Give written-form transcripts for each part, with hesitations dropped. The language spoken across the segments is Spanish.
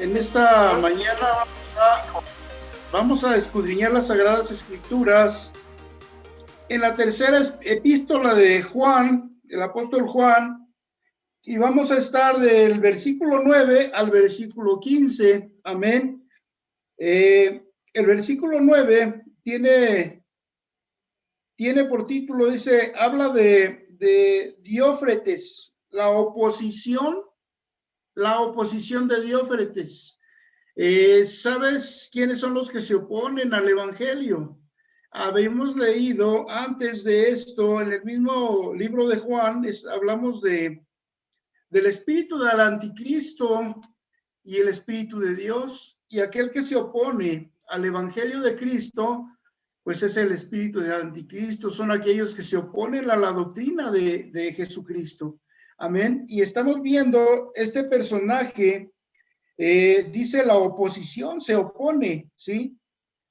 En esta mañana vamos a escudriñar las Sagradas Escrituras en la tercera epístola de Juan, el apóstol Juan, y vamos a estar del versículo 9 al versículo 15. Amén. El versículo 9 tiene por título, dice, habla de Diófretes, la oposición de Diófretes. ¿Sabes quiénes son los que se oponen al Evangelio? Habíamos leído antes de esto, en el mismo libro de Juan, hablamos del espíritu del anticristo y el espíritu de Dios, y aquel que se opone al Evangelio de Cristo, pues es el espíritu del anticristo, son aquellos que se oponen a la doctrina de Jesucristo. Amén. Y estamos viendo este personaje. Dice la oposición, se opone, ¿sí?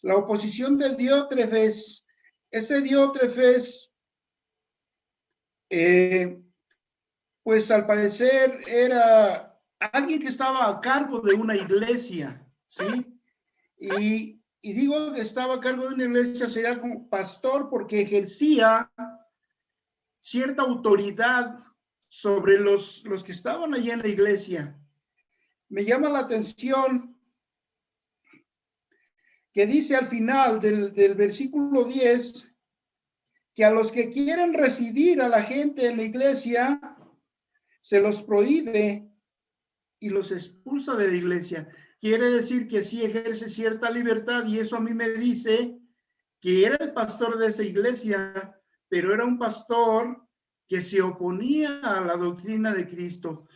La oposición de Diótrefes. Ese Diótrefes, pues al parecer era alguien que estaba a cargo de una iglesia, ¿sí? Y digo que estaba a cargo de una iglesia, sería como pastor, porque ejercía cierta autoridad sobre los que estaban allí en la iglesia. Me llama la atención que dice al final del versículo 10, que a los que quieren recibir a la gente en la iglesia, se los prohíbe y los expulsa de la iglesia. Quiere decir que sí ejerce cierta libertad, y eso a mí me dice que era el pastor de esa iglesia, pero era un pastor que se oponía a la doctrina de Cristo.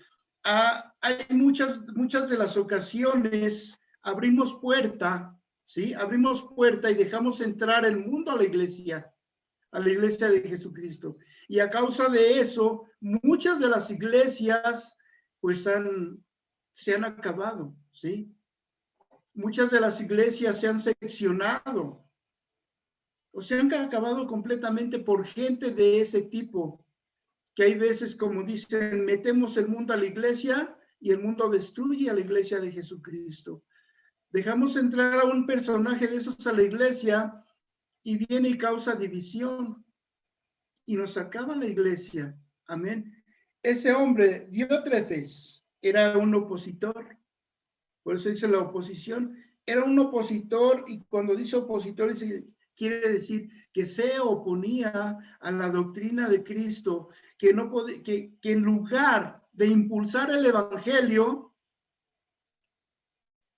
Hay muchas de las ocasiones abrimos puerta, ¿sí? Abrimos puerta y dejamos entrar el mundo a la iglesia de Jesucristo. Y a causa de eso, muchas de las iglesias pues se han acabado, ¿sí? Muchas de las iglesias se han seccionado o se han acabado completamente por gente de ese tipo, que hay veces, como dicen, metemos el mundo a la iglesia y el mundo destruye a la iglesia de Jesucristo. Dejamos entrar a un personaje de esos a la iglesia y viene y causa división y nos acaba la iglesia. Amén. Ese hombre, Diótrefes, era un opositor. Por eso dice la oposición. Era un opositor, y cuando dice opositor quiere decir que se oponía a la doctrina de Cristo, que no podía, que en lugar de impulsar el evangelio,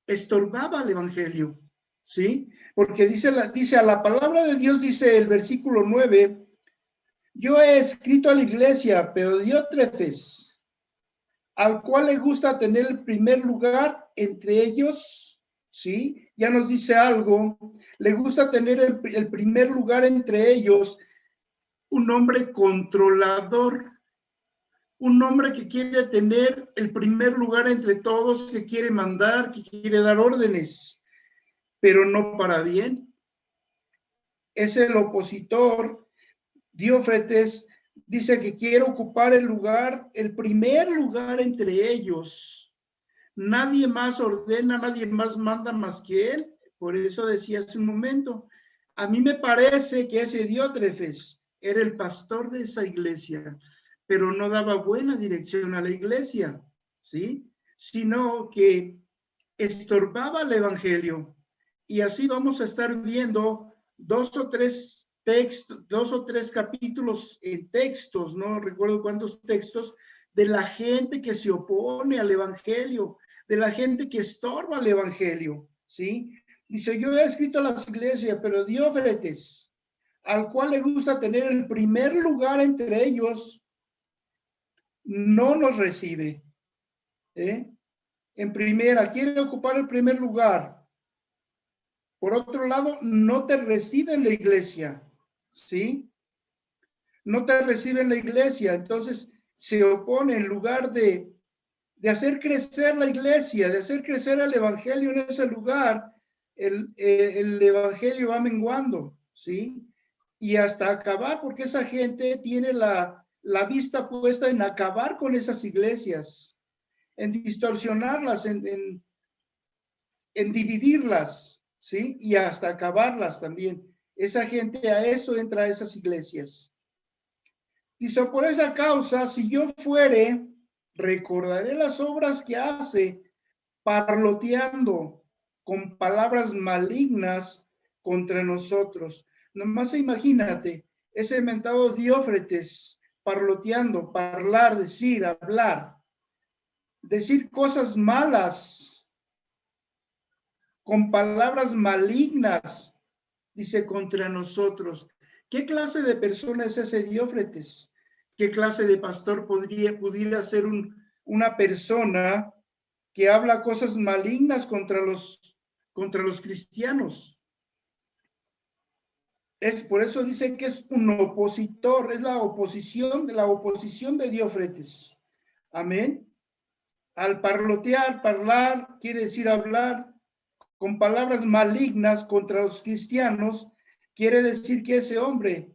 estorbaba el evangelio, ¿sí? Porque dice a la palabra de Dios, dice el versículo 9, yo he escrito a la iglesia, pero Diótrefes, al cual le gusta tener el primer lugar entre ellos, ¿sí? Ya nos dice algo, le gusta tener el primer lugar entre ellos, un hombre controlador, un hombre que quiere tener el primer lugar entre todos, que quiere mandar, que quiere dar órdenes, pero no para bien. Es el opositor. Diófretes dice que quiere ocupar el primer lugar entre ellos. Nadie más ordena, nadie más manda más que él. Por eso decía hace un momento, a mí me parece que ese Diótrefes era el pastor de esa iglesia, pero no daba buena dirección a la iglesia, ¿sí? Sino que estorbaba el evangelio. Y así vamos a estar viendo dos o tres capítulos en textos, no recuerdo cuántos textos, de la gente que se opone al evangelio, de la gente que estorba el evangelio, ¿sí? Dice, yo he escrito a las iglesias, pero Diófretes, al cual le gusta tener el primer lugar entre ellos, no nos recibe, ¿eh? En primera, quiere ocupar el primer lugar. Por otro lado, no te recibe en la iglesia, ¿sí? No te recibe en la iglesia, entonces se opone en lugar de hacer crecer la iglesia, de hacer crecer el evangelio en ese lugar, el evangelio va menguando, ¿sí? Y hasta acabar, porque esa gente tiene la vista puesta en acabar con esas iglesias, en distorsionarlas, en dividirlas, ¿sí? Y hasta acabarlas también. Esa gente a eso entra a esas iglesias. Dice, por esa causa, si yo fuere, recordaré las obras que hace, parloteando con palabras malignas contra nosotros. Nomás imagínate, ese mentado Diófretes, parloteando, hablar, decir cosas malas, con palabras malignas, dice, contra nosotros. ¿Qué clase de persona es ese Diófretes? ¿Qué clase de pastor pudiera ser una persona que habla cosas malignas contra los cristianos? Por eso dice que es un opositor, es la oposición de Diófretes. Amén. Al parlotear, hablar, quiere decir hablar con palabras malignas contra los cristianos, quiere decir que ese hombre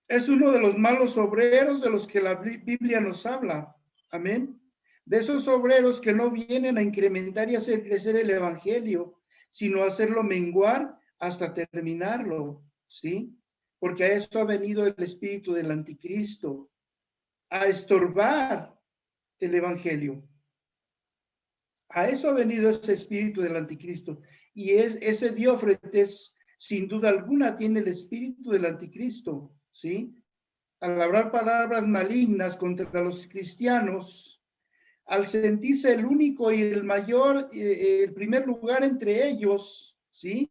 es uno de los malos obreros de los que la Biblia nos habla. Amén. De esos obreros que no vienen a incrementar y hacer crecer el evangelio, sino a hacerlo menguar hasta terminarlo, ¿sí? Porque a eso ha venido el espíritu del anticristo, a estorbar el evangelio. A eso ha venido ese espíritu del anticristo. Y ese Diófretes, sin duda alguna, tiene el espíritu del anticristo, ¿sí? Al hablar palabras malignas contra los cristianos, al sentirse el único y el mayor, el primer lugar entre ellos, ¿sí?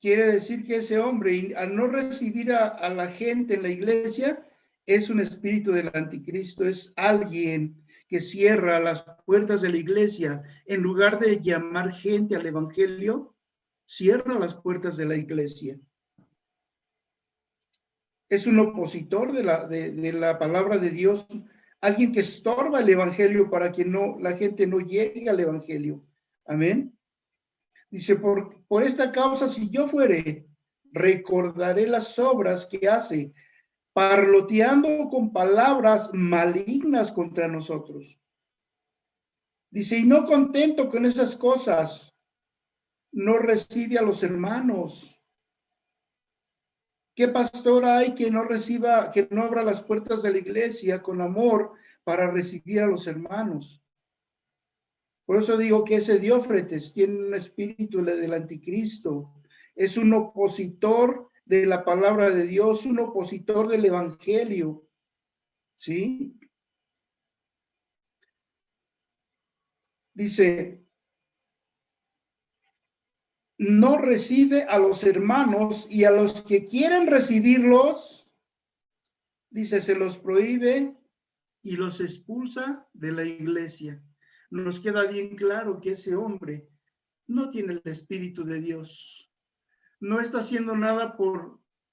Quiere decir que ese hombre, al no recibir a la gente en la iglesia, es un espíritu del anticristo, es alguien que cierra las puertas de la iglesia. En lugar de llamar gente al evangelio, cierra las puertas de la iglesia. Es un opositor de la palabra de Dios, alguien que estorba el evangelio para que la gente no llegue al evangelio. Amén. Dice, por esta causa, si yo fuere, recordaré las obras que hace, parloteando con palabras malignas contra nosotros. Dice, y no contento con esas cosas, no recibe a los hermanos. ¿Qué pastor hay que no reciba, que no abra las puertas de la iglesia con amor para recibir a los hermanos? Por eso digo que ese Diófretes tiene un espíritu del anticristo, es un opositor de la palabra de Dios, un opositor del evangelio, ¿sí? Dice, no recibe a los hermanos y a los que quieren recibirlos, dice, se los prohíbe y los expulsa de la iglesia. Nos queda bien claro que ese hombre no tiene el espíritu de Dios. No está haciendo nada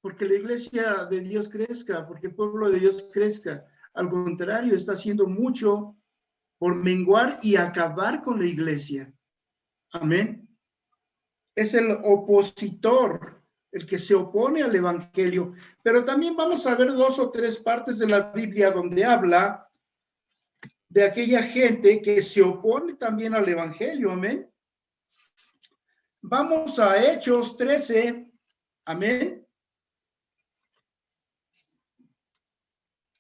porque la iglesia de Dios crezca, porque el pueblo de Dios crezca. Al contrario, está haciendo mucho por menguar y acabar con la iglesia. Amén. Es el opositor, el que se opone al evangelio. Pero también vamos a ver 2 o 3 partes de la Biblia donde habla de aquella gente que se opone también al evangelio. Amén. Vamos a Hechos 13. Amén.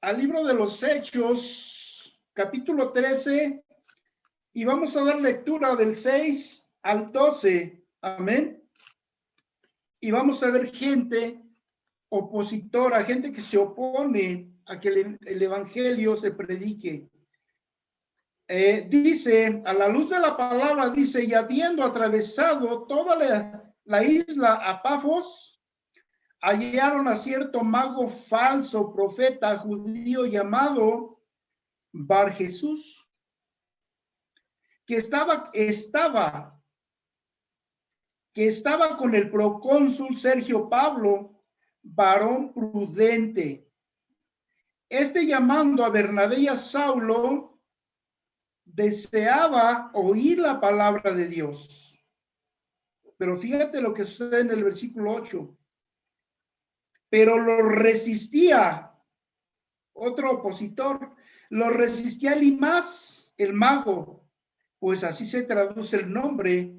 Al libro de los Hechos, capítulo 13, y vamos a dar lectura del 6 al 12. Amén. Y vamos a ver gente opositora, gente que se opone a que el evangelio se predique. Dice, a la luz de la palabra, dice, y habiendo atravesado toda la isla a Pafos, hallaron a cierto mago falso, profeta judío llamado Bar Jesús, que estaba con el procónsul Sergio Pablo, varón prudente. Llamando a Bernabé y a Saulo, deseaba oír la palabra de Dios. Pero fíjate lo que sucede en el versículo 8. Pero lo resistía otro opositor, lo resistía Elimas, el mago, pues así se traduce el nombre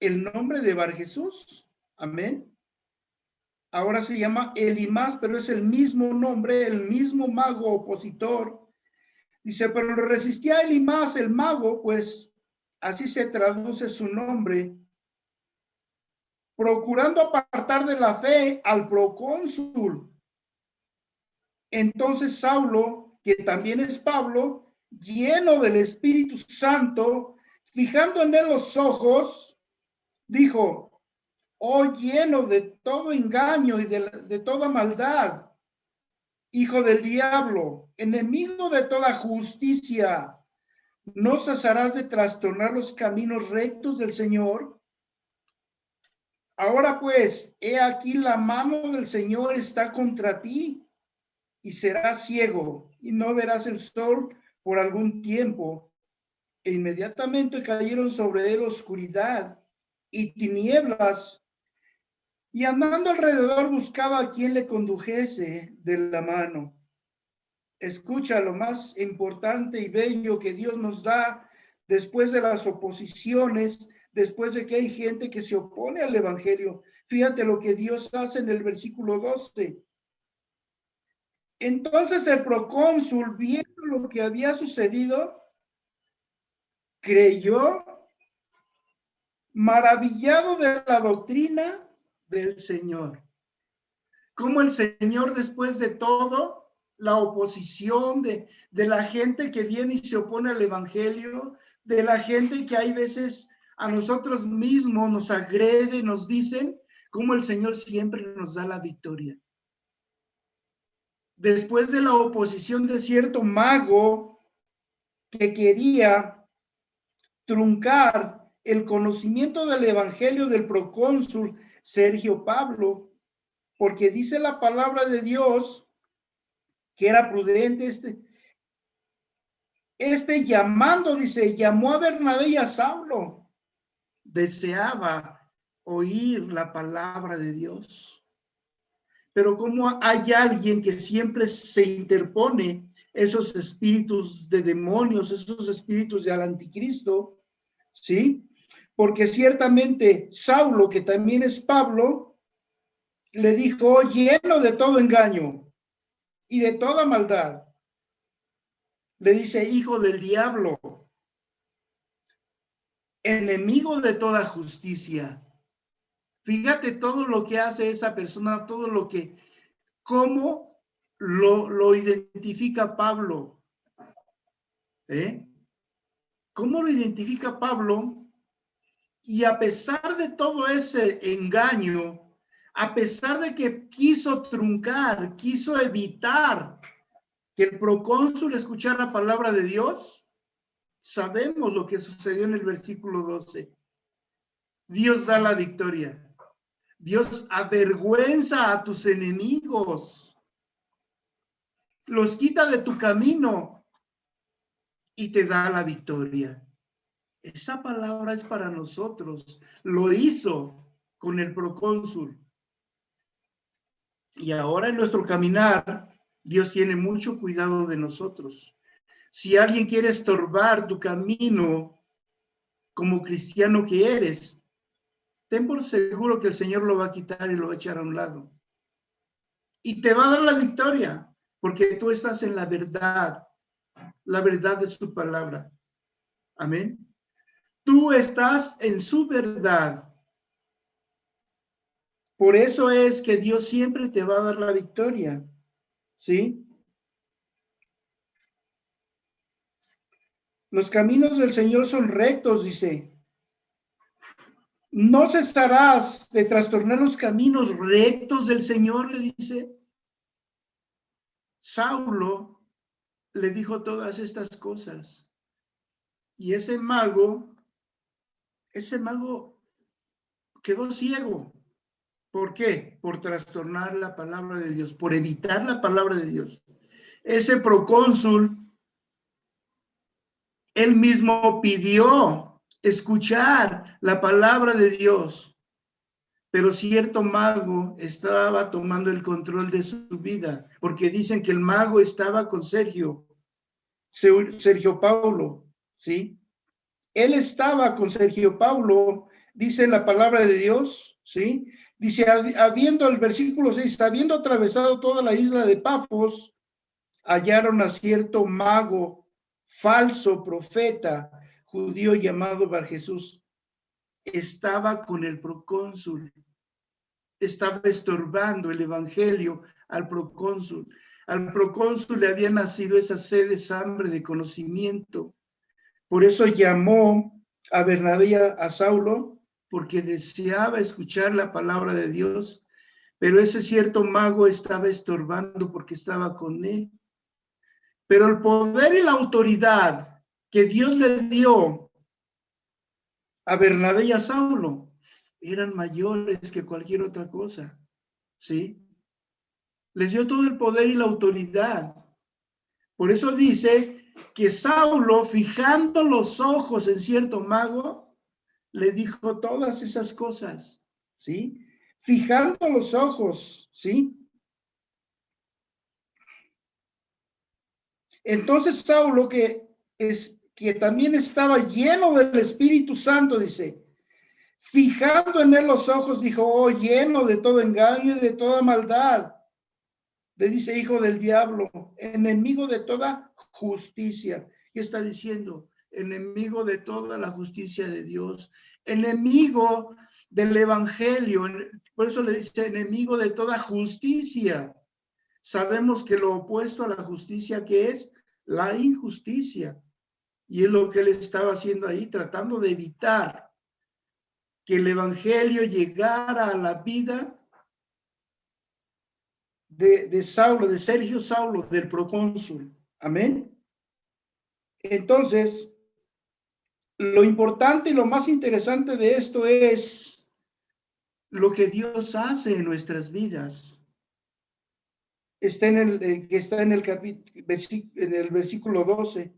de Bar Jesús. Amén. Ahora se llama Elimás, pero es el mismo nombre, el mismo mago opositor. Dice, pero resistía a Elimás, el mago, pues así se traduce su nombre, procurando apartar de la fe al procónsul. Entonces Saulo, que también es Pablo, lleno del Espíritu Santo, fijando en él los ojos, dijo, oh lleno de todo engaño y de toda maldad, hijo del diablo, enemigo de toda justicia, ¿no cesarás de trastornar los caminos rectos del Señor? Ahora pues, he aquí la mano del Señor está contra ti, y serás ciego, y no verás el sol por algún tiempo. E inmediatamente cayeron sobre él oscuridad y tinieblas, y andando alrededor buscaba a quien le condujese de la mano. Escucha lo más importante y bello que Dios nos da después de las oposiciones, después de que hay gente que se opone al evangelio. Fíjate lo que Dios hace en el versículo 12. Entonces el procónsul, viendo lo que había sucedido, creyó, maravillado de la doctrina del Señor. Como el Señor, después de todo, la oposición de la gente que viene y se opone al evangelio, de la gente que hay veces a nosotros mismos nos agrede, nos dicen, como el Señor siempre nos da la victoria. Después de la oposición de cierto mago que quería truncar el conocimiento del evangelio del procónsul Sergio Pablo, porque dice la palabra de Dios que era prudente llamando, dice, llamó a Bernabé y a Saulo, deseaba oír la palabra de Dios. Pero como hay alguien que siempre se interpone, esos espíritus de demonios, esos espíritus del anticristo, ¿sí? Porque ciertamente Saulo, que también es Pablo, le dijo, lleno de todo engaño y de toda maldad. Le dice, hijo del diablo, enemigo de toda justicia. Fíjate todo lo que hace esa persona, todo lo que, cómo lo identifica Pablo. ¿Cómo lo identifica Pablo? Y a pesar de todo ese engaño, a pesar de que quiso truncar, quiso evitar que el procónsul escuchara la palabra de Dios, sabemos lo que sucedió en el versículo 12. Dios da la victoria. Dios avergüenza a tus enemigos, los quita de tu camino y te da la victoria. Esa palabra es para nosotros. Lo hizo con el procónsul. Y ahora en nuestro caminar, Dios tiene mucho cuidado de nosotros. Si alguien quiere estorbar tu camino como cristiano que eres, ten por seguro que el Señor lo va a quitar y lo va a echar a un lado. Y te va a dar la victoria, porque tú estás en la verdad de su palabra. Amén. Tú estás en su verdad. Por eso es que Dios siempre te va a dar la victoria. ¿Sí? Los caminos del Señor son rectos, dice. No cesarás de trastornar los caminos rectos del Señor, le dice. Saulo le dijo todas estas cosas. Y ese mago quedó ciego. ¿Por qué? Por trastornar la palabra de Dios, por evitar la palabra de Dios. Ese procónsul, él mismo pidió escuchar la palabra de Dios, pero cierto mago estaba tomando el control de su vida, porque dicen que el mago estaba con Sergio Paulo, ¿sí? él estaba con Sergio Paulo, dice la palabra de Dios, ¿sí? Dice, habiendo, el versículo 6, habiendo atravesado toda la isla de Pafos, hallaron a cierto mago, falso profeta, judío llamado Bar Jesús. Estaba con el procónsul, estaba estorbando el evangelio al procónsul. Al procónsul le había nacido esa sed, esa hambre de conocimiento. Por eso llamó a Bernabé y a Saulo, porque deseaba escuchar la palabra de Dios, pero ese cierto mago estaba estorbando porque estaba con él. Pero el poder y la autoridad que Dios le dio a Bernabé y a Saulo eran mayores que cualquier otra cosa, ¿sí? Les dio todo el poder y la autoridad. Por eso dice que Saulo, fijando los ojos en cierto mago, le dijo todas esas cosas, ¿sí? Fijando los ojos, ¿sí? Entonces Saulo, que también estaba lleno del Espíritu Santo, dice, fijando en él los ojos, dijo, oh, lleno de todo engaño y de toda maldad. Le dice, hijo del diablo, enemigo de toda justicia. ¿Qué está diciendo? Enemigo de toda la justicia de Dios, enemigo del evangelio. Por eso le dice, enemigo de toda justicia. Sabemos que lo opuesto a la justicia, ¿qué es? La injusticia. Y es lo que él estaba haciendo ahí, tratando de evitar que el evangelio llegara a la vida de Saulo, de Sergio Saulo, del procónsul. Amén. Entonces, lo importante y lo más interesante de esto es lo que Dios hace en nuestras vidas. Está en el versículo 12.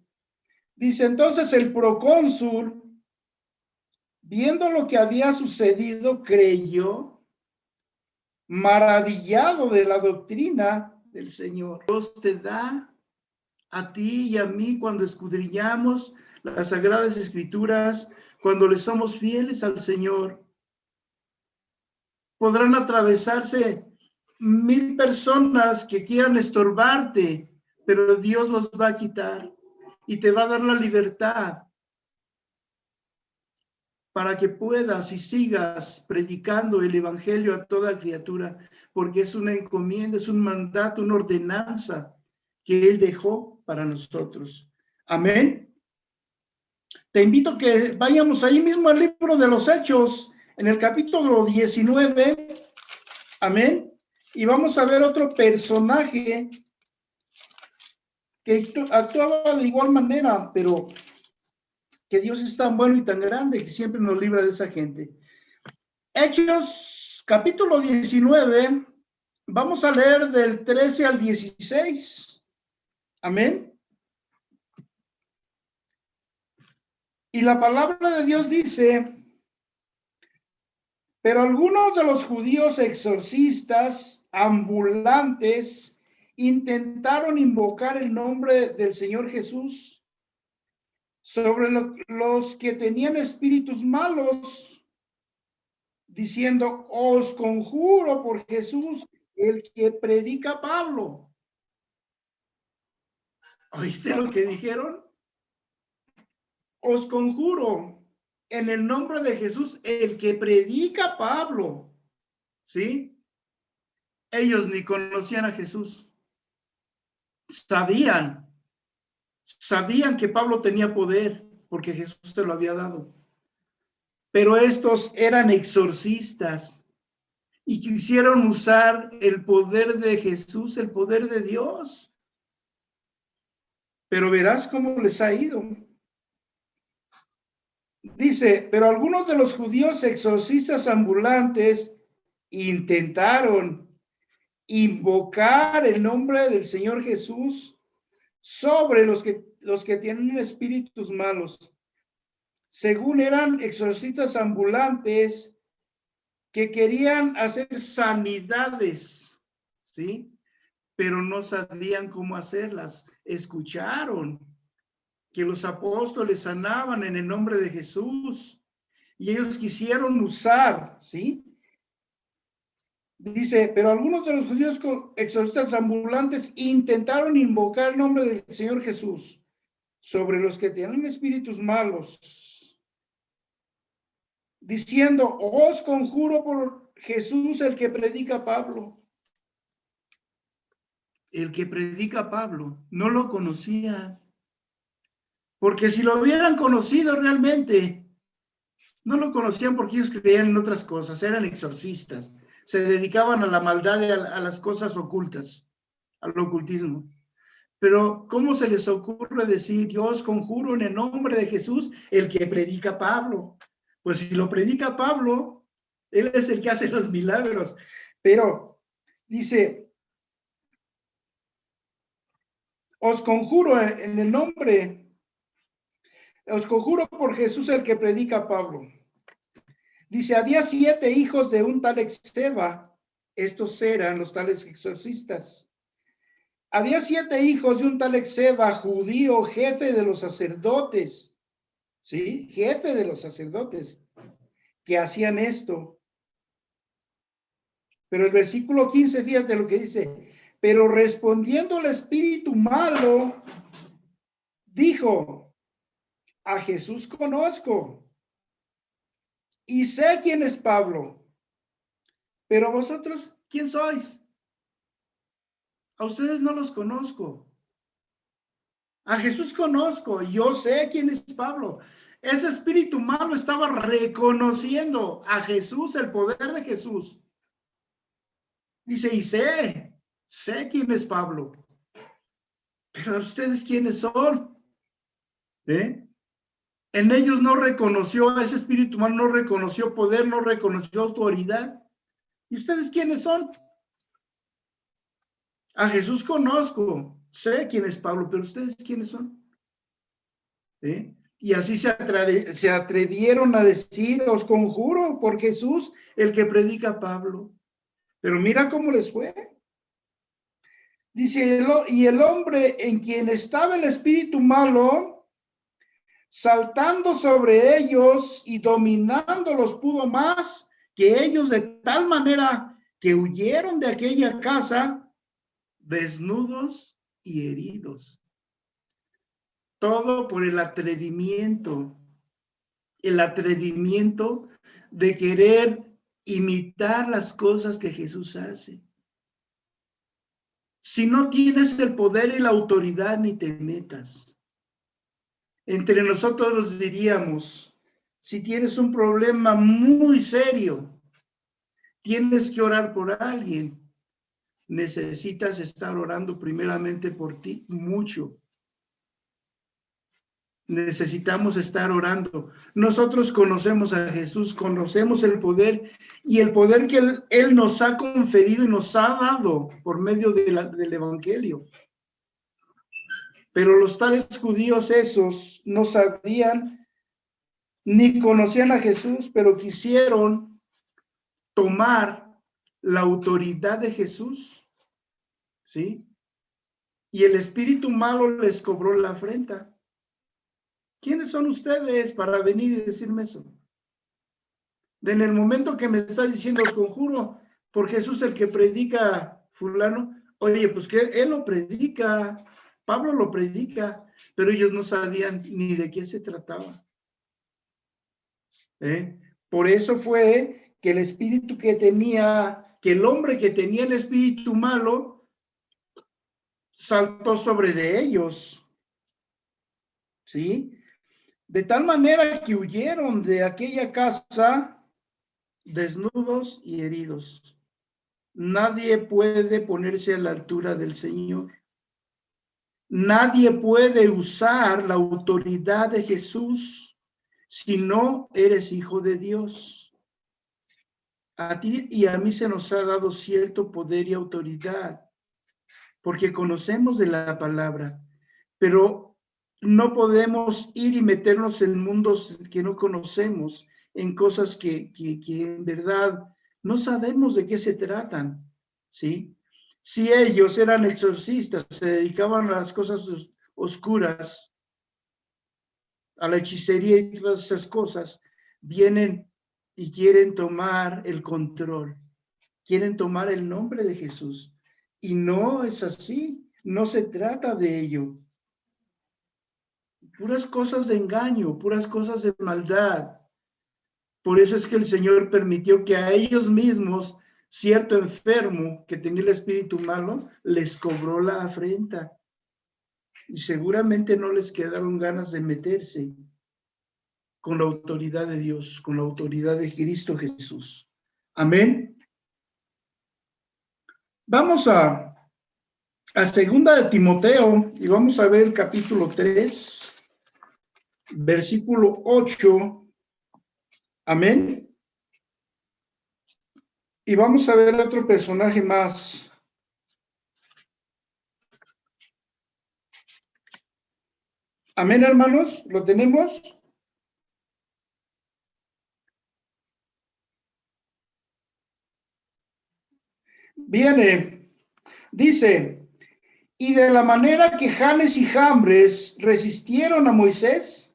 Dice, entonces el procónsul, viendo lo que había sucedido, creyó, maravillado de la doctrina del Señor. Dios te da a ti y a mí cuando escudriñamos las Sagradas Escrituras, cuando le somos fieles al Señor. Podrán atravesarse 1000 personas que quieran estorbarte, pero Dios los va a quitar y te va a dar la libertad para que puedas y sigas predicando el evangelio a toda criatura, porque es una encomienda, es un mandato, una ordenanza que Él dejó para nosotros. Amén. Te invito a que vayamos ahí mismo al libro de los Hechos, en el capítulo 19. Amén. Y vamos a ver otro personaje que actuaba de igual manera, pero que Dios es tan bueno y tan grande que siempre nos libra de esa gente. Hechos, capítulo 19, vamos a leer del 13 al 16. Amén. Y la palabra de Dios dice, pero algunos de los judíos exorcistas ambulantes intentaron invocar el nombre del Señor Jesús sobre los que tenían espíritus malos, diciendo, os conjuro por Jesús, el que predica Pablo. ¿Oíste lo que dijeron? Os conjuro en el nombre de Jesús, el que predica Pablo. ¿Sí? Ellos ni conocían a Jesús. Sabían que Pablo tenía poder porque Jesús se lo había dado. Pero estos eran exorcistas y quisieron usar el poder de Jesús, el poder de Dios. Pero verás cómo les ha ido. Dice, pero algunos de los judíos exorcistas ambulantes intentaron invocar el nombre del Señor Jesús sobre los que tienen espíritus malos. Según eran exorcistas ambulantes que querían hacer sanidades, ¿sí? Pero no sabían cómo hacerlas. Escucharon que los apóstoles sanaban en el nombre de Jesús y ellos quisieron usar, ¿sí? Dice, pero algunos de los judíos exorcistas ambulantes intentaron invocar el nombre del Señor Jesús sobre los que tienen espíritus malos, diciendo, os conjuro por Jesús el que predica Pablo. El que predica Pablo no lo conocía, porque si lo hubieran conocido realmente, no lo conocían porque ellos creían en otras cosas, eran exorcistas. Se dedicaban a la maldad y a las cosas ocultas, al ocultismo. Pero, ¿cómo se les ocurre decir, yo os conjuro en el nombre de Jesús, el que predica Pablo? Pues si lo predica Pablo, él es el que hace los milagros. Pero, dice, os conjuro en el nombre, os conjuro por Jesús, el que predica Pablo. Dice, había 7 hijos de un tal Exeba. Estos eran los tales exorcistas. Había 7 hijos de un tal Exeba, judío, jefe de los sacerdotes. ¿Sí? Jefe de los sacerdotes que hacían esto. Pero el versículo 15, fíjate lo que dice. Pero respondiendo el espíritu malo, dijo, a Jesús conozco y sé quién es Pablo, pero vosotros, ¿quién sois? A ustedes no los conozco. A Jesús conozco, yo sé quién es Pablo. Ese espíritu malo estaba reconociendo a Jesús, el poder de Jesús. Dice, y sé quién es Pablo. Pero ustedes, ¿quiénes son? En ellos no reconoció, a ese espíritu malo no reconoció poder, no reconoció autoridad. ¿Y ustedes quiénes son? A Jesús conozco, sé quién es Pablo, pero ustedes quiénes son. Y así se atrevieron a decir, os conjuro por Jesús, el que predica Pablo. Pero mira cómo les fue. Dice, y el hombre en quien estaba el espíritu malo, saltando sobre ellos y dominándolos, pudo más que ellos, de tal manera que huyeron de aquella casa desnudos y heridos. Todo por el atrevimiento de querer imitar las cosas que Jesús hace. Si no tienes el poder y la autoridad, ni te metas. Entre nosotros diríamos, si tienes un problema muy serio, tienes que orar por alguien, necesitas estar orando primeramente por ti mucho. Necesitamos estar orando. Nosotros conocemos a Jesús, conocemos el poder y el poder que Él nos ha conferido y nos ha dado por medio del Evangelio. Pero los tales judíos esos no sabían ni conocían a Jesús, pero quisieron tomar la autoridad de Jesús, ¿sí? Y el espíritu malo les cobró la afrenta. ¿Quiénes son ustedes para venir y decirme eso? En el momento que me estás diciendo, os conjuro por Jesús el que predica fulano, oye, pues que él lo predica, Pablo lo predica, pero ellos no sabían ni de qué se trataba. Por eso fue que el espíritu que el hombre que tenía el espíritu malo, saltó sobre de ellos, ¿sí? De tal manera que huyeron de aquella casa desnudos y heridos. Nadie puede ponerse a la altura del Señor. Nadie puede usar la autoridad de Jesús si no eres hijo de Dios. A ti y a mí se nos ha dado cierto poder y autoridad, porque conocemos de la palabra, pero no podemos ir y meternos en mundos que no conocemos, en cosas que en verdad no sabemos de qué se tratan, ¿sí? Si ellos eran exorcistas, se dedicaban a las cosas oscuras, a la hechicería y todas esas cosas, vienen y quieren tomar el control, quieren tomar el nombre de Jesús. Y no es así, no se trata de ello. Puras cosas de engaño, puras cosas de maldad. Por eso es que el Señor permitió que a ellos mismos, cierto enfermo que tenía el espíritu malo, les cobró la afrenta. Y seguramente no les quedaron ganas de meterse con la autoridad de Dios, con la autoridad de Cristo Jesús. Amén. Vamos a segunda de Timoteo y vamos a ver el capítulo 3, versículo 8. Amén. Y vamos a ver otro personaje más. Amén, hermanos, ¿lo tenemos? Viene, dice, y de la manera que Janes y Jambres resistieron a Moisés,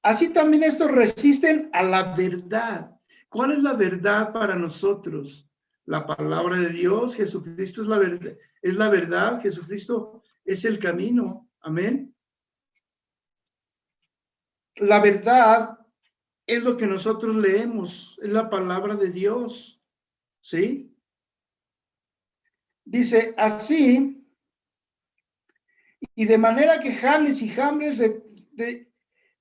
así también estos resisten a la verdad. ¿Cuál es la verdad para nosotros? La palabra de Dios, Jesucristo es la verdad, Jesucristo es el camino. Amén. La verdad es lo que nosotros leemos, es la palabra de Dios. ¿Sí? Dice así, y de manera que Janes y Jambres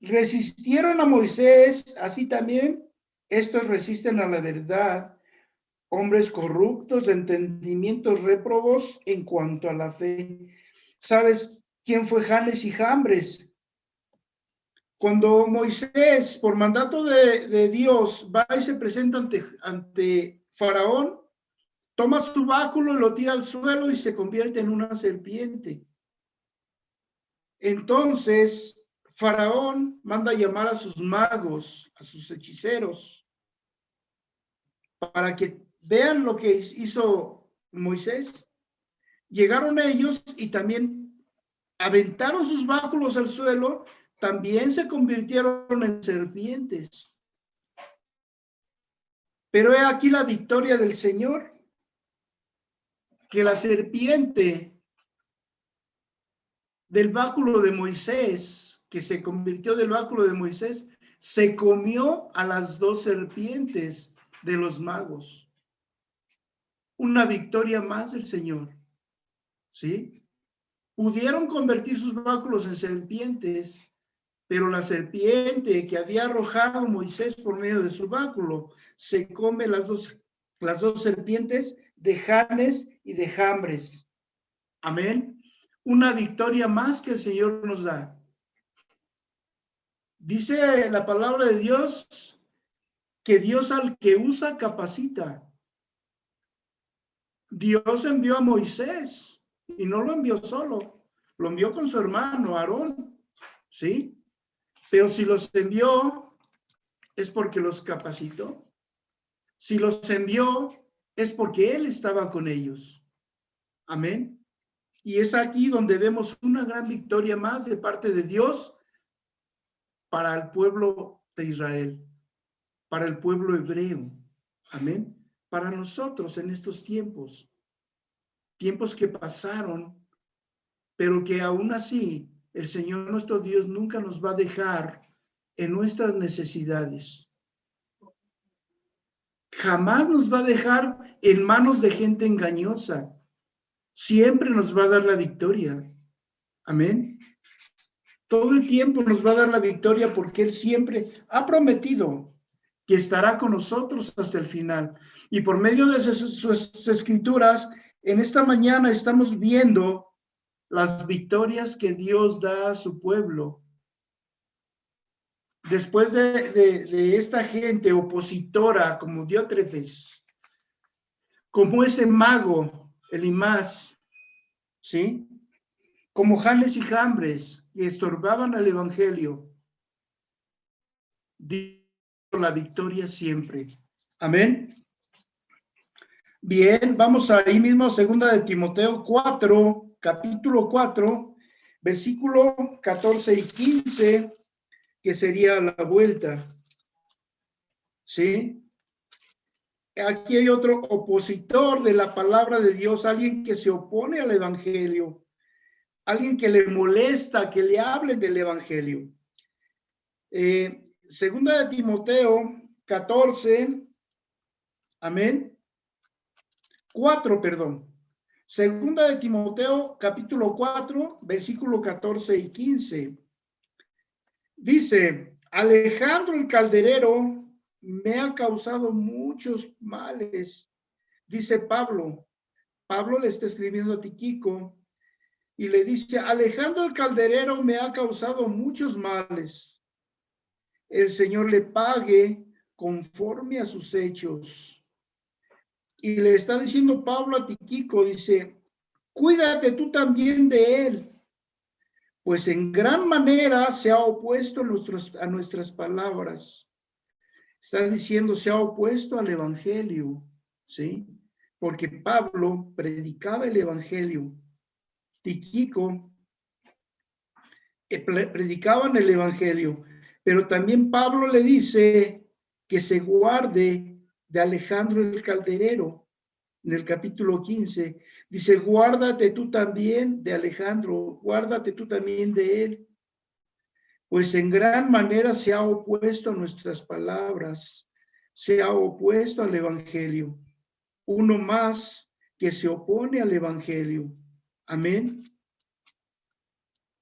resistieron a Moisés, así también estos resisten a la verdad, hombres corruptos, de entendimientos réprobos en cuanto a la fe. ¿Sabes quién fue Janes y Jambres? Cuando Moisés, por mandato de Dios, va y se presenta ante Faraón, toma su báculo, lo tira al suelo y se convierte en una serpiente. Entonces, Faraón manda llamar a sus magos, a sus hechiceros, para que vean lo que hizo Moisés. Llegaron ellos y también aventaron sus báculos al suelo, también se convirtieron en serpientes. Pero he aquí la victoria del Señor, que la serpiente del báculo de Moisés, que se convirtió del báculo de Moisés, se comió a las dos serpientes de los magos. Una victoria más del Señor. ¿Sí? Pudieron convertir sus báculos en serpientes, pero la serpiente que había arrojado Moisés por medio de su báculo se come las dos serpientes de Janes y de Jambres. Amén. Una victoria más que el Señor nos da. Dice la palabra de Dios que Dios al que usa capacita. Dios envió a Moisés y no lo envió solo, lo envió con su hermano Aarón, ¿sí? Pero si los envió es porque los capacitó. Si los envió es porque Él estaba con ellos. Amén. Y es aquí donde vemos una gran victoria más de parte de Dios para el pueblo de Israel, para el pueblo hebreo. Amén. Para nosotros en estos tiempos que pasaron, pero que aún así el Señor nuestro Dios nunca nos va a dejar en nuestras necesidades. Jamás nos va a dejar en manos de gente engañosa. Siempre nos va a dar la victoria. Amén. Todo el tiempo nos va a dar la victoria porque Él siempre ha prometido que estará con nosotros hasta el final. Y por medio de sus escrituras, en esta mañana estamos viendo las victorias que Dios da a su pueblo. Después de esta gente opositora como Diótrefes, como ese mago, Elimás, ¿sí? Como Janes y Jambres, que estorbaban al evangelio, dio la victoria siempre. Amén. Bien, vamos ahí mismo, segunda de Timoteo 4, capítulo 4, versículo 14 y 15. que sería la vuelta. ¿Sí? Aquí hay otro opositor de la palabra de Dios, alguien que se opone al evangelio, alguien que le molesta que le hablen del evangelio. Segunda de Timoteo 14, amén. 4, perdón. Segunda de Timoteo, capítulo 4, versículo 14 y 15. Dice, Alejandro el calderero me ha causado muchos males. Dice Pablo. Pablo le está escribiendo a Tíquico y le dice, Alejandro el calderero me ha causado muchos males. El Señor le pague conforme a sus hechos. Y le está diciendo Pablo a Tíquico, dice, cuídate tú también de él, pues en gran manera se ha opuesto a nuestras palabras. Está diciendo, se ha opuesto al evangelio, ¿sí? Porque Pablo predicaba el evangelio. Tíquico predicaban el evangelio, pero también Pablo le dice que se guarde de Alejandro el calderero. En el capítulo 15 dice, guárdate tú también de Alejandro, guárdate tú también de él, pues en gran manera se ha opuesto a nuestras palabras, se ha opuesto al evangelio. Uno más que se opone al evangelio. Amén.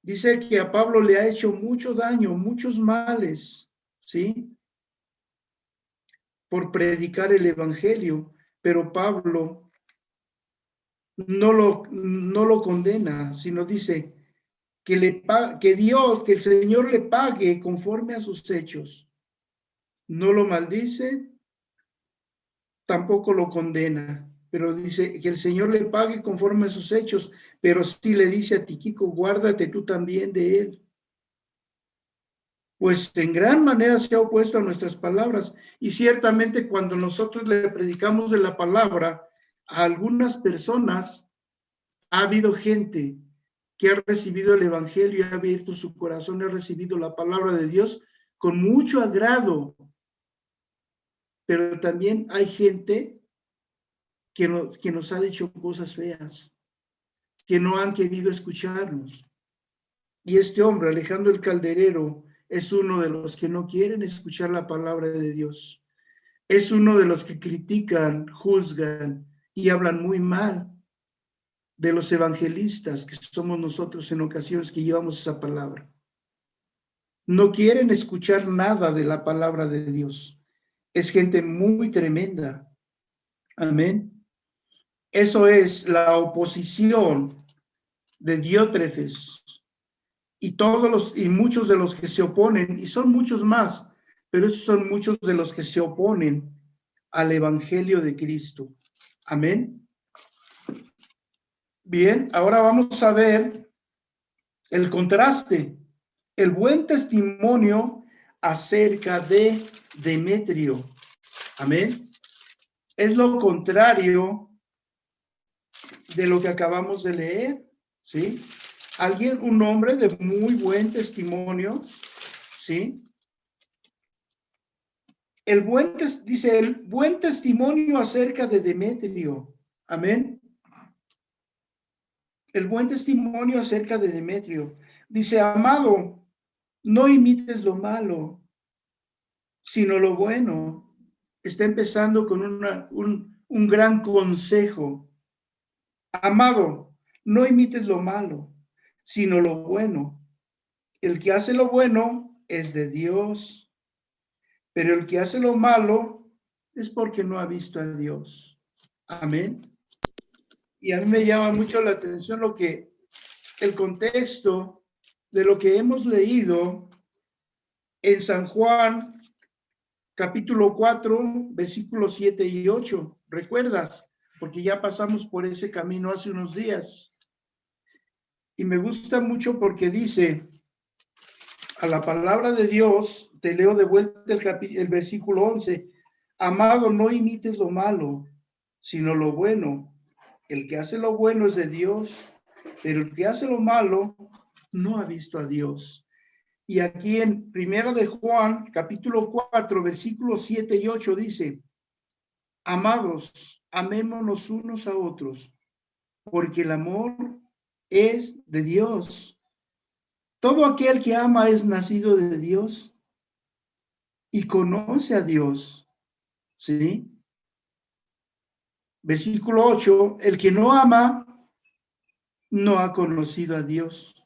Dice que a Pablo le ha hecho mucho daño, muchos males, ¿sí? Por predicar el evangelio, pero Pablo no lo condena, sino dice que Dios, que el Señor le pague conforme a sus hechos. No lo maldice, tampoco lo condena, pero dice que el Señor le pague conforme a sus hechos, pero sí le dice a Tíquico, guárdate tú también de él. Pues en gran manera se ha opuesto a nuestras palabras. Y ciertamente cuando nosotros le predicamos de la palabra a algunas personas, ha habido gente que ha recibido el evangelio y ha abierto su corazón, ha recibido la palabra de Dios con mucho agrado. Pero también hay gente que nos ha dicho cosas feas, que no han querido escucharnos. Y este hombre, Alejandro el calderero, es uno de los que no quieren escuchar la palabra de Dios. Es uno de los que critican, juzgan y hablan muy mal de los evangelistas, que somos nosotros en ocasiones que llevamos esa palabra. No quieren escuchar nada de la palabra de Dios. Es gente muy tremenda. Amén. Eso es la oposición de Diótrefes y muchos de los que se oponen, y son muchos más, pero esos son muchos de los que se oponen al evangelio de Cristo. Amén. Bien, ahora vamos a ver el contraste, el buen testimonio acerca de Demetrio. Amén. Es lo contrario de lo que acabamos de leer, ¿sí? Un hombre de muy buen testimonio, ¿sí? Dice el buen testimonio acerca de Demetrio. Amén. El buen testimonio acerca de Demetrio. Dice, amado, no imites lo malo, sino lo bueno. Está empezando con un gran consejo. Amado, no imites lo malo, sino lo bueno. El que hace lo bueno es de Dios, pero el que hace lo malo es porque no ha visto a Dios. Amén. Y a mí me llama mucho la atención el contexto de lo que hemos leído en San Juan, capítulo 4, versículos 7 y 8. ¿Recuerdas? Porque ya pasamos por ese camino hace unos días. Y me gusta mucho porque dice, a la palabra de Dios, te leo de vuelta el versículo 11, amado, no imites lo malo, sino lo bueno. El que hace lo bueno es de Dios, pero el que hace lo malo no ha visto a Dios. Y aquí en Primera de Juan, capítulo 4, versículos 7 y 8 dice, amados, amémonos unos a otros, porque el amor es de Dios. Todo aquel que ama es nacido de Dios y conoce a Dios. ¿Sí? Versículo 8, el que no ama no ha conocido a Dios.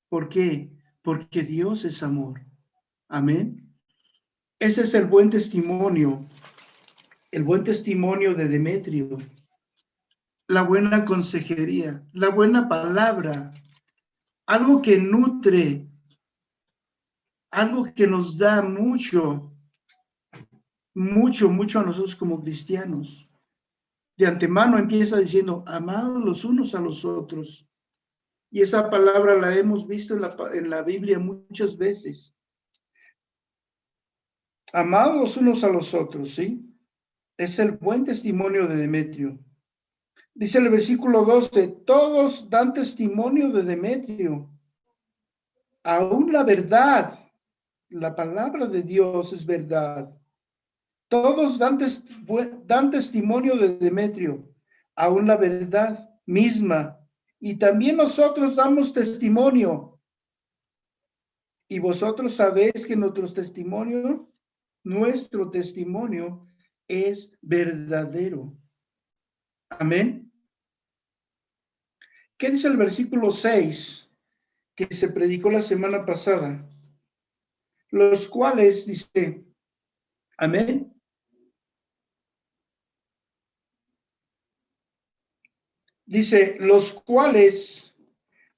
¿Por qué? Porque Dios es amor. Amén. Ese es el buen testimonio de Demetrio, la buena consejería, la buena palabra, algo que nutre, algo que nos da mucho, mucho, mucho a nosotros como cristianos. De antemano empieza diciendo, amados los unos a los otros. Y esa palabra la hemos visto en la Biblia muchas veces. Amados unos a los otros, ¿sí? Es el buen testimonio de Demetrio. Dice el versículo 12, todos dan testimonio de Demetrio. Aún la verdad, la palabra de Dios es verdad. Todos dan testimonio de Demetrio, aún la verdad misma. Y también nosotros damos testimonio. Y vosotros sabéis que nuestro testimonio es verdadero. Amén. ¿Qué dice el versículo 6 que se predicó la semana pasada? Los cuales, dice, amén. Dice, los cuales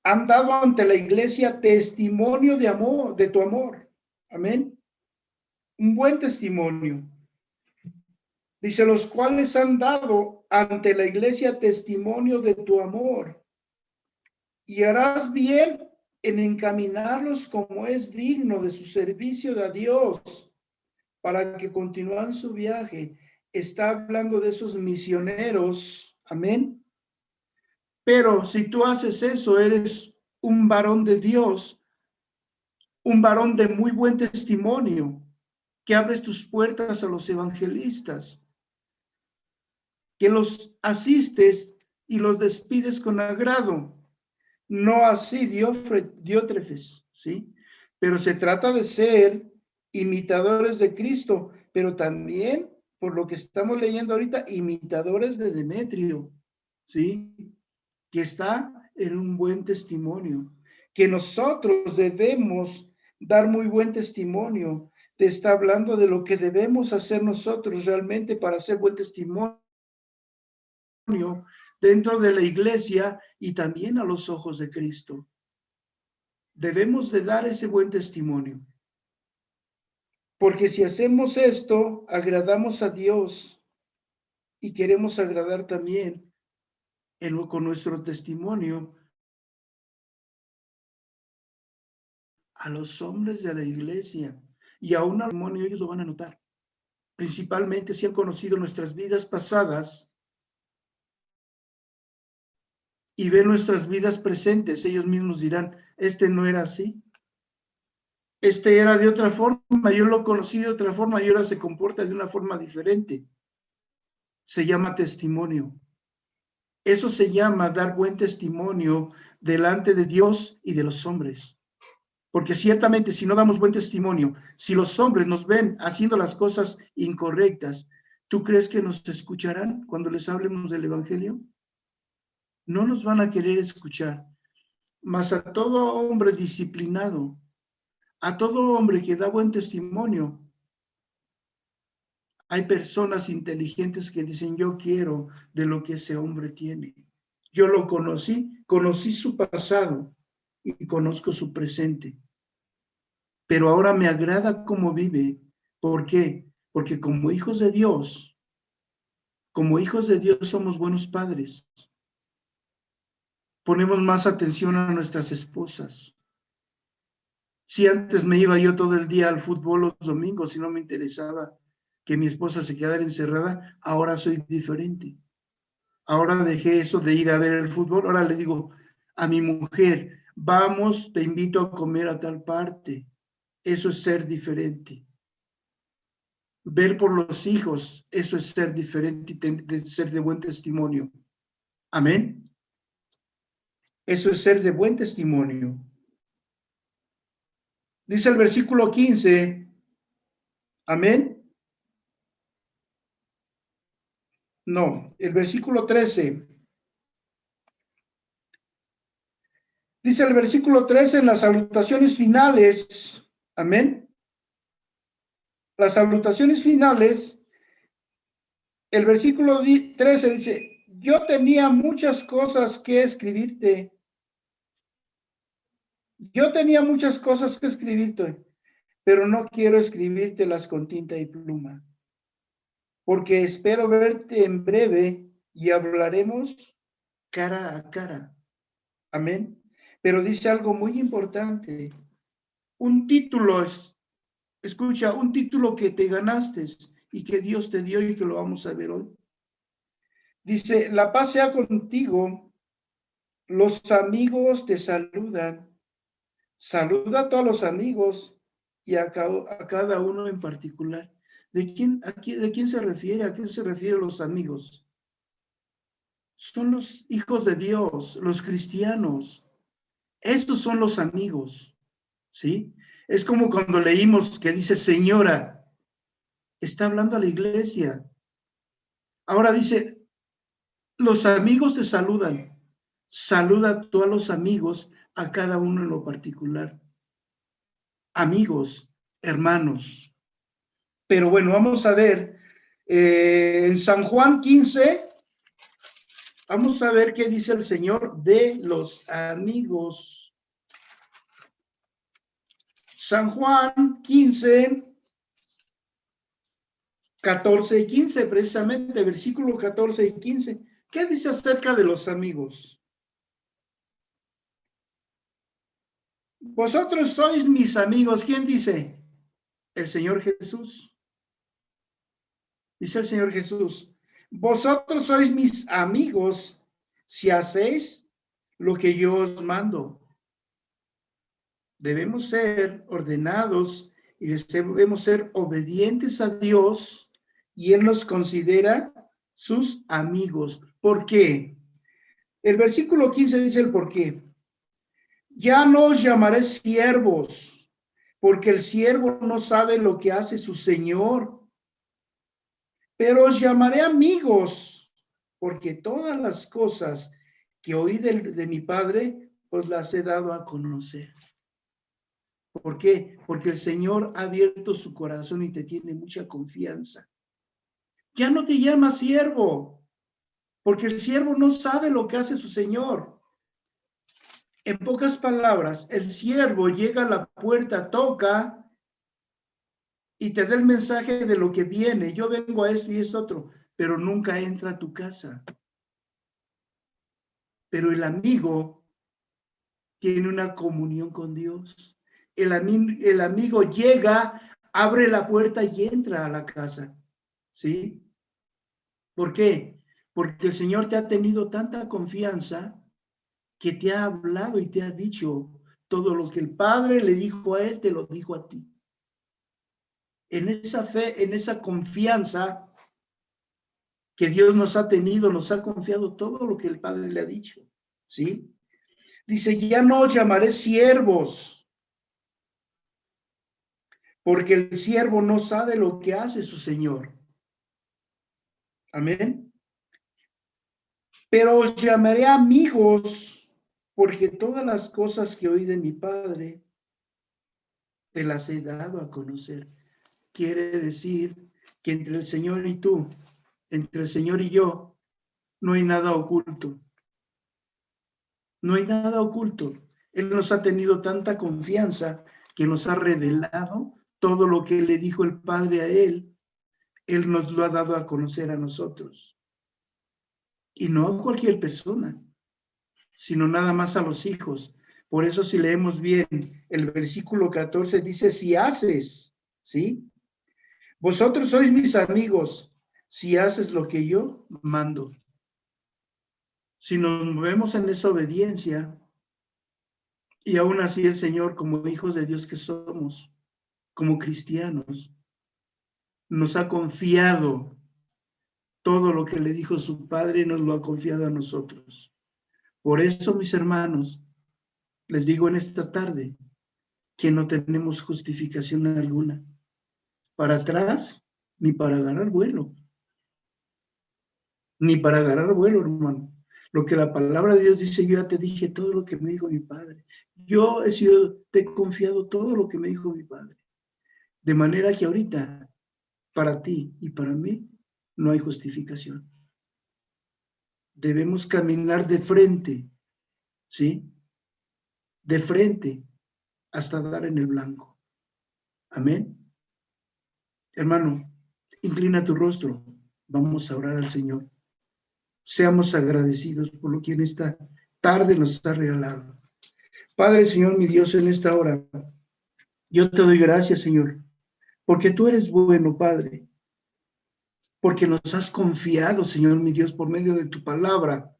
han dado ante la iglesia testimonio de amor, de tu amor. Amén. Un buen testimonio. Dice, los cuales han dado ante la iglesia testimonio de tu amor. Y harás bien en encaminarlos como es digno de su servicio de Dios, para que continúen su viaje. Está hablando de esos misioneros. Amén. Pero si tú haces eso, eres un varón de Dios, un varón de muy buen testimonio, que abres tus puertas a los evangelistas, que los asistes y los despides con agrado. No así Diótrefes, ¿sí? Pero se trata de ser imitadores de Cristo, pero también, por lo que estamos leyendo ahorita, imitadores de Demetrio, ¿sí? Que está en un buen testimonio, que nosotros debemos dar muy buen testimonio. Te está hablando de lo que debemos hacer nosotros realmente para hacer buen testimonio dentro de la iglesia y también a los ojos de Cristo. Debemos de dar ese buen testimonio. Porque si hacemos esto, agradamos a Dios y queremos agradar también con nuestro testimonio a los hombres de la iglesia. Y a un testimonio ellos lo van a notar. Principalmente si han conocido nuestras vidas pasadas y ven nuestras vidas presentes, ellos mismos dirán, este no era así. Este era de otra forma, yo lo conocí de otra forma y ahora se comporta de una forma diferente. Se llama testimonio. Eso se llama dar buen testimonio delante de Dios y de los hombres. Porque ciertamente si no damos buen testimonio, si los hombres nos ven haciendo las cosas incorrectas, ¿tú crees que nos escucharán cuando les hablemos del Evangelio? No nos van a querer escuchar. Mas a todo hombre disciplinado, a todo hombre que da buen testimonio, hay personas inteligentes que dicen, yo quiero de lo que ese hombre tiene. Yo lo conocí su pasado y conozco su presente. Pero ahora me agrada cómo vive. ¿Por qué? Porque como hijos de Dios somos buenos padres. Ponemos más atención a nuestras esposas. Si antes me iba yo todo el día al fútbol los domingos y no me interesaba que mi esposa se quedara encerrada, ahora soy diferente. Ahora dejé eso de ir a ver el fútbol, ahora le digo a mi mujer, Vamos, te invito a comer a tal parte. Eso es ser diferente. Ver por los hijos, eso es ser diferente y ser de buen testimonio. Amén. Eso es ser de buen testimonio. Dice el versículo 15. Amén. No, el versículo 13. Dice el versículo 13 en las salutaciones finales. Amén. Las salutaciones finales, el versículo 13 dice, yo tenía muchas cosas que escribirte. Yo tenía muchas cosas que escribirte, pero no quiero escribírtelas con tinta y pluma, porque espero verte en breve y hablaremos cara a cara. Amén. Pero dice algo muy importante. Un título, escucha, un título que te ganaste y que Dios te dio y que lo vamos a ver hoy. Dice, la paz sea contigo, los amigos te saludan. Saluda a todos los amigos y a cada uno en particular. ¿De quién se refiere? ¿A quién se refieren los amigos? Son los hijos de Dios, los cristianos. Estos son los amigos, ¿sí? Es como cuando leímos que dice señora, está hablando a la iglesia. Ahora dice, los amigos te saludan. Saluda a todos los amigos, a cada uno en lo particular. Amigos, hermanos. Pero bueno, vamos a ver, en San Juan 15, vamos a ver qué dice el Señor de los amigos. San Juan 15, 14 y 15, precisamente, versículo 14 y 15. ¿Qué dice acerca de los amigos? Vosotros sois mis amigos. ¿Quién dice? El Señor Jesús. Dice el Señor Jesús, vosotros sois mis amigos si hacéis lo que yo os mando. Debemos ser ordenados y debemos ser obedientes a Dios y Él nos considera sus amigos. ¿Por qué? El versículo 15 dice el por qué. Ya no os llamaré siervos, porque el siervo no sabe lo que hace su Señor, pero os llamaré amigos, porque todas las cosas que oí de mi Padre os las he dado a conocer. ¿Por qué? Porque el Señor ha abierto su corazón y te tiene mucha confianza. Ya no te llama siervo, porque el siervo no sabe lo que hace su Señor. En pocas palabras, el siervo llega a la puerta, toca y te da el mensaje de lo que viene. Yo vengo a esto y esto otro, pero nunca entra a tu casa. Pero el amigo tiene una comunión con Dios. El amigo llega, abre la puerta y entra a la casa. ¿Sí? ¿Por qué? Porque el Señor te ha tenido tanta confianza que te ha hablado y te ha dicho todo lo que el Padre le dijo a él, te lo dijo a ti. En esa fe, en esa confianza que Dios nos ha tenido, nos ha confiado todo lo que el Padre le ha dicho. ¿Sí? Dice, ya no os llamaré siervos, porque el siervo no sabe lo que hace su Señor. Amén. Pero os llamaré amigos, porque todas las cosas que oí de mi Padre, te las he dado a conocer. Quiere decir que entre el Señor y tú, entre el Señor y yo, no hay nada oculto. No hay nada oculto. Él nos ha tenido tanta confianza que nos ha revelado todo lo que le dijo el Padre a él. Él nos lo ha dado a conocer a nosotros. Y no a cualquier persona, sino nada más a los hijos. Por eso si leemos bien el versículo 14 dice, si haces, ¿sí? Vosotros sois mis amigos, si haces lo que yo mando. Si nos movemos en esa obediencia, Y aún así el Señor, como hijos de Dios que somos, como cristianos, nos ha confiado todo lo que le dijo su Padre, nos lo ha confiado a nosotros. Por eso, mis hermanos, les digo en esta tarde que no tenemos justificación alguna, para atrás ni para agarrar vuelo, hermano. Lo que la palabra de Dios dice, yo ya te dije todo lo que me dijo mi Padre. Te he confiado todo lo que me dijo mi Padre. De manera que ahorita, para ti y para mí, no hay justificación. Debemos caminar de frente, ¿sí? De frente hasta dar en el blanco. Amén. Hermano, inclina tu rostro. Vamos a orar al Señor. Seamos agradecidos por lo que en esta tarde nos ha regalado. Padre, Señor, mi Dios, en esta hora, yo te doy gracias, Señor, porque tú eres bueno, Padre, porque nos has confiado, Señor, mi Dios, por medio de tu palabra,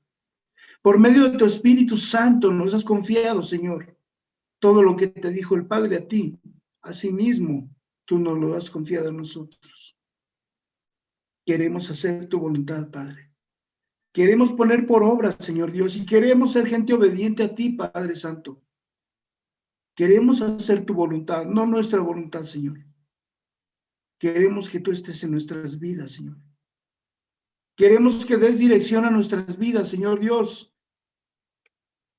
por medio de tu Espíritu Santo, nos has confiado, Señor, todo lo que te dijo el Padre a ti, asimismo, tú nos lo has confiado a nosotros. Queremos hacer tu voluntad, Padre. Queremos poner por obra, Señor Dios, y queremos ser gente obediente a ti, Padre Santo. Queremos hacer tu voluntad, no nuestra voluntad, Señor. Queremos que tú estés en nuestras vidas, Señor. Queremos que des dirección a nuestras vidas, Señor Dios.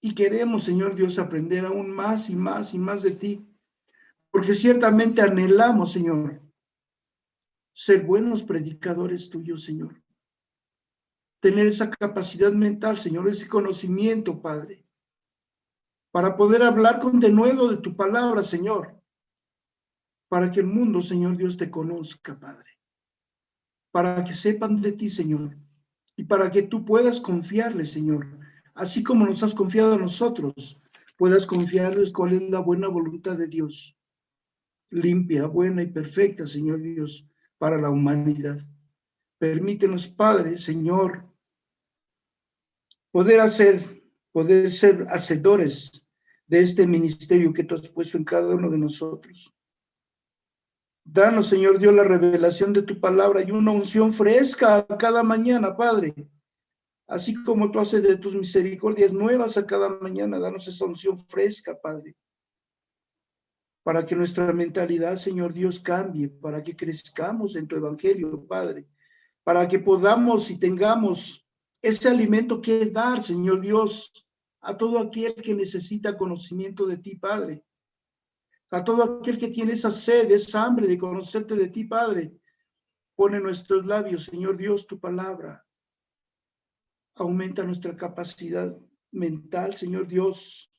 Y queremos, Señor Dios, aprender aún más y más y más de ti. Porque ciertamente anhelamos, Señor, ser buenos predicadores tuyos, Señor. Tener esa capacidad mental, Señor, ese conocimiento, Padre, para poder hablar con denuedo de tu palabra, Señor. Para que el mundo, Señor Dios, te conozca, Padre. Para que sepan de ti, Señor. Y para que tú puedas confiarles, Señor. Así como nos has confiado a nosotros, puedas confiarles cuál es la buena voluntad de Dios. Limpia, buena y perfecta, Señor Dios, para la humanidad. Permítenos, Padre, Señor, poder ser hacedores de este ministerio que tú has puesto en cada uno de nosotros. Danos, Señor Dios, la revelación de tu palabra y una unción fresca a cada mañana, Padre. Así como tú haces de tus misericordias nuevas a cada mañana, danos esa unción fresca, Padre. Para que nuestra mentalidad, Señor Dios, cambie, para que crezcamos en tu evangelio, Padre. Para que podamos y tengamos ese alimento que dar, Señor Dios, a todo aquel que necesita conocimiento de ti, Padre. A todo aquel que tiene esa sed, esa hambre de conocerte de ti, Padre. Pone en nuestros labios, Señor Dios, tu palabra. Aumenta nuestra capacidad mental, Señor Dios.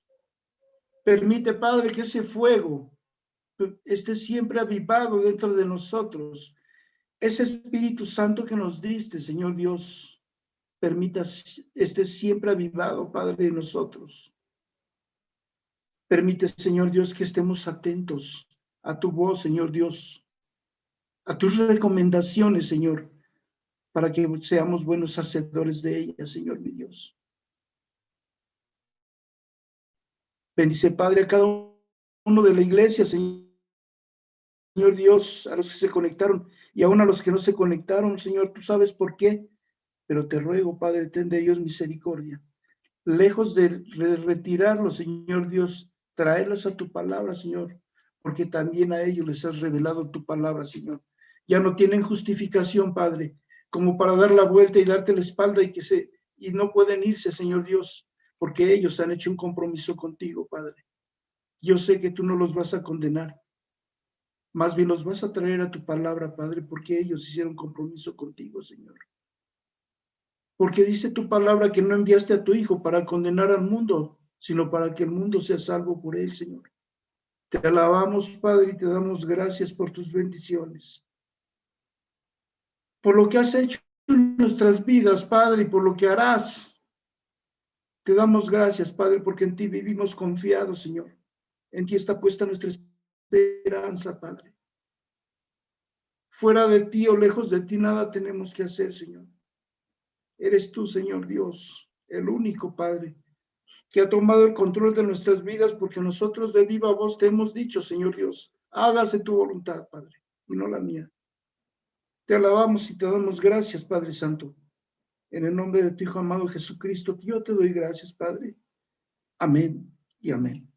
Permite, Padre, que ese fuego esté siempre avivado dentro de nosotros. Ese Espíritu Santo que nos diste, Señor Dios, permita esté siempre avivado, Padre, de nosotros. Permite, Señor Dios, que estemos atentos a tu voz, Señor Dios, a tus recomendaciones, Señor, para que seamos buenos hacedores de ellas, Señor mi Dios. Bendice, Padre, a cada uno de la iglesia, Señor Dios, a los que se conectaron y aún a los que no se conectaron, Señor, tú sabes por qué, pero te ruego, Padre, ten de ellos misericordia. Lejos de retirarlos, Señor Dios, traerlos a tu palabra, Señor, porque también a ellos les has revelado tu palabra, Señor. Ya no tienen justificación, Padre, como para dar la vuelta y darte la espalda y no pueden irse, Señor Dios, porque ellos han hecho un compromiso contigo, Padre. Yo sé que tú no los vas a condenar, más bien los vas a traer a tu palabra, Padre, porque ellos hicieron compromiso contigo, Señor. Porque dice tu palabra que no enviaste a tu Hijo para condenar al mundo, sino para que el mundo sea salvo por él, Señor. Te alabamos, Padre, y te damos gracias por tus bendiciones. Por lo que has hecho en nuestras vidas, Padre, y por lo que harás. Te damos gracias, Padre, porque en ti vivimos confiados, Señor. En ti está puesta nuestra esperanza, Padre. Fuera de ti o lejos de ti, nada tenemos que hacer, Señor. Eres tú, Señor Dios, el único, Padre, que ha tomado el control de nuestras vidas, porque nosotros de viva voz te hemos dicho, Señor Dios, hágase tu voluntad, Padre, y no la mía. Te alabamos y te damos gracias, Padre Santo. En el nombre de tu Hijo amado Jesucristo, yo te doy gracias, Padre. Amén y amén.